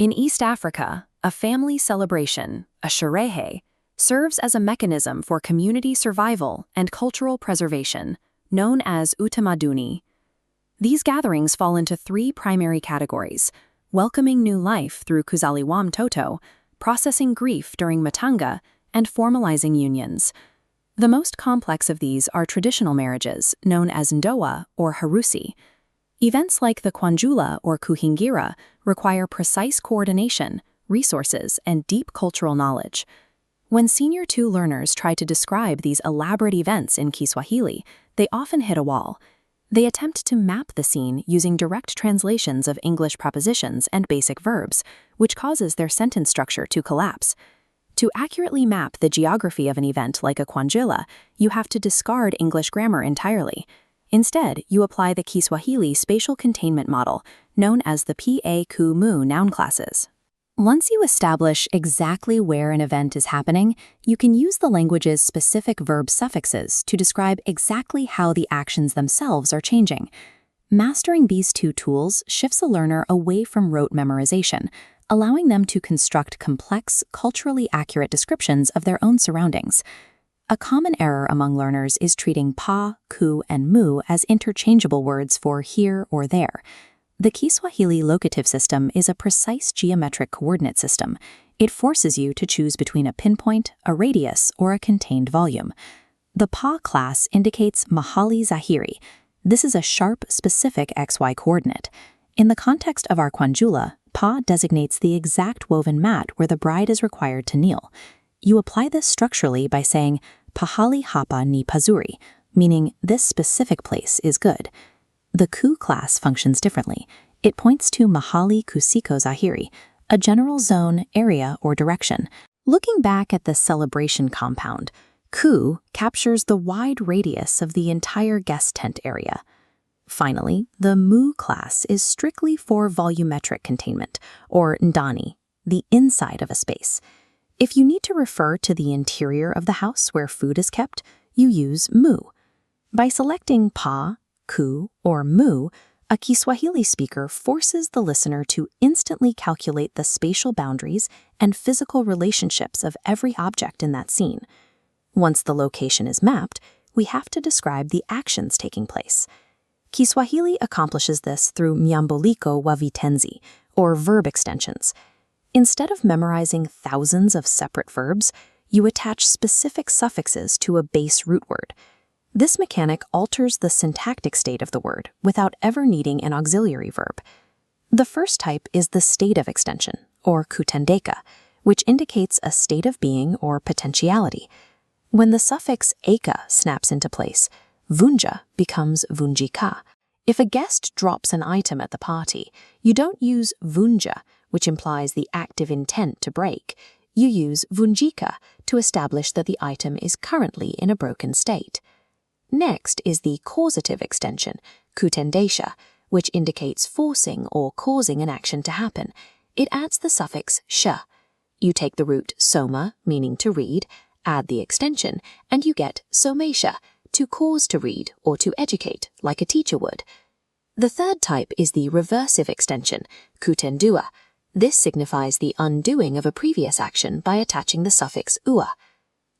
In East Africa, a family celebration, a sherehe, serves as a mechanism for community survival and cultural preservation, known as utamaduni. These gatherings fall into three primary categories: welcoming new life through kuzaliwa mtoto, processing grief during matanga, and formalizing unions. The most complex of these are traditional marriages, known as ndoa or harusi. Events like the kwanjula or kuhingira require precise coordination, resources, and deep cultural knowledge. When Senior 2 learners try to describe these elaborate events in Kiswahili, they often hit a wall. They attempt to map the scene using direct translations of English prepositions and basic verbs, which causes their sentence structure to collapse. To accurately map the geography of an event like a kwanjula, you have to discard English grammar entirely. Instead, you apply the Kiswahili spatial containment model, known as the pa-ku-mu noun classes. Once you establish exactly where an event is happening, you can use the language's specific verb suffixes to describe exactly how the actions themselves are changing. Mastering these two tools shifts a learner away from rote memorization, allowing them to construct complex, culturally accurate descriptions of their own surroundings. A common error among learners is treating pa, ku, and mu as interchangeable words for here or there. The Kiswahili locative system is a precise geometric coordinate system. It forces you to choose between a pinpoint, a radius, or a contained volume. The pa class indicates mahali zahiri. This is a sharp, specific XY coordinate. In the context of our kwanjula, pa designates the exact woven mat where the bride is required to kneel. You apply this structurally by saying, pahali hapa ni pazuri, meaning this specific place is good. The ku class functions differently. It points to mahali kusiko zahiri, a general zone, area, or direction. Looking back at the celebration compound, ku captures the wide radius of the entire guest tent area. Finally, the mu class is strictly for volumetric containment, or ndani, the inside of a space. If you need to refer to the interior of the house where food is kept, you use mu. By selecting pa, ku, or mu, a Kiswahili speaker forces the listener to instantly calculate the spatial boundaries and physical relationships of every object in that scene. Once the location is mapped, we have to describe the actions taking place. Kiswahili accomplishes this through myamboliko wa vitenzi, or verb extensions. Instead of memorizing thousands of separate verbs, you attach specific suffixes to a base root word. This mechanic alters the syntactic state of the word without ever needing an auxiliary verb. The first type is the state of extension, or kutendeka, which indicates a state of being or potentiality. When the suffix eka snaps into place, vunja becomes vunjika. If a guest drops an item at the party, you don't use vunja, which implies the active intent to break. You use vunjika to establish that the item is currently in a broken state. Next is the causative extension, kutendesha, which indicates forcing or causing an action to happen. It adds the suffix sha. You take the root soma, meaning to read, add the extension, and you get somesha, to cause to read or to educate, like a teacher would. The third type is the reversive extension, kutendua. This signifies the undoing of a previous action by attaching the suffix ua.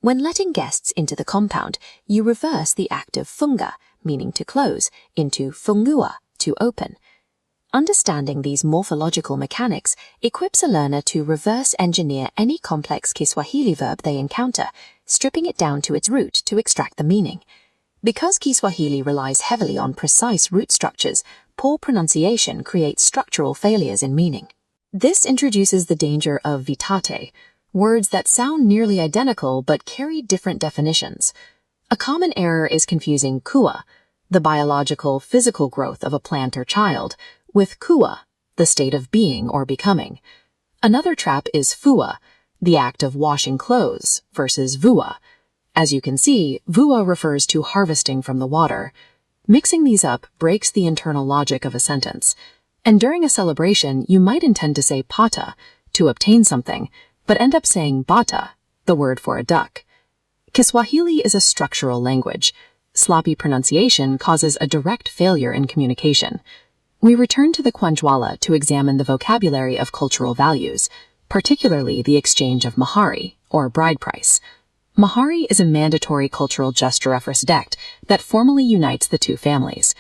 When letting guests into the compound, you reverse the act of funga, meaning to close, into fungua, to open. Understanding these morphological mechanics equips a learner to reverse engineer any complex Kiswahili verb they encounter, stripping it down to its root to extract the meaning. Because Kiswahili relies heavily on precise root structures, poor pronunciation creates structural failures in meaning. This introduces the danger of vitate, words that sound nearly identical but carry different definitions. A common error is confusing kua, the biological, physical growth of a plant or child, with kua, the state of being or becoming. Another trap is fua, the act of washing clothes, versus vua. As you can see, vua refers to harvesting from the water. Mixing these up breaks the internal logic of a sentence. And during a celebration, you might intend to say pata, to obtain something, but end up saying bata, the word for a duck. Kiswahili is a structural language. Sloppy pronunciation causes a direct failure in communication. We return to the Kwanjwala to examine the vocabulary of cultural values, particularly the exchange of mahari, or bride price. Mahari is a mandatory cultural gesture-dect that formally unites the two families.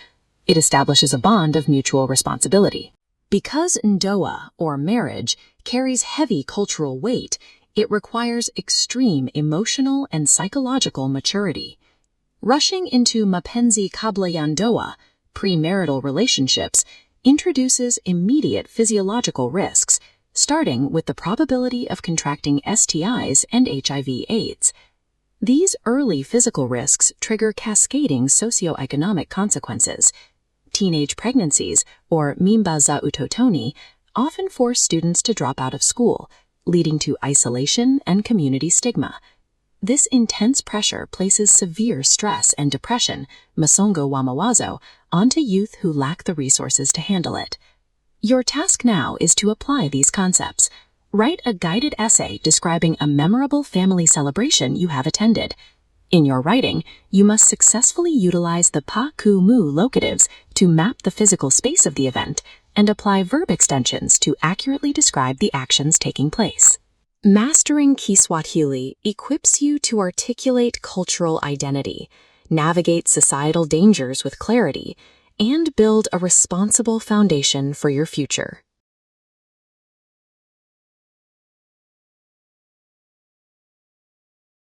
It establishes a bond of mutual responsibility. Because ndoa, or marriage, carries heavy cultural weight, it requires extreme emotional and psychological maturity. Rushing into mapenzi kabla ya ndoa, premarital relationships, introduces immediate physiological risks, starting with the probability of contracting STIs and HIV/AIDS. These early physical risks trigger cascading socioeconomic consequences. Teenage pregnancies, or mimba za utotoni, often force students to drop out of school, leading to isolation and community stigma. This intense pressure places severe stress and depression, masongo wa mawazo, onto youth who lack the resources to handle it. Your task now is to apply these concepts. Write a guided essay describing a memorable family celebration you have attended. In your writing, you must successfully utilize the pa, ku, mu locatives to map the physical space of the event and apply verb extensions to accurately describe the actions taking place. Mastering Kiswahili equips you to articulate cultural identity, navigate societal dangers with clarity, and build a responsible foundation for your future.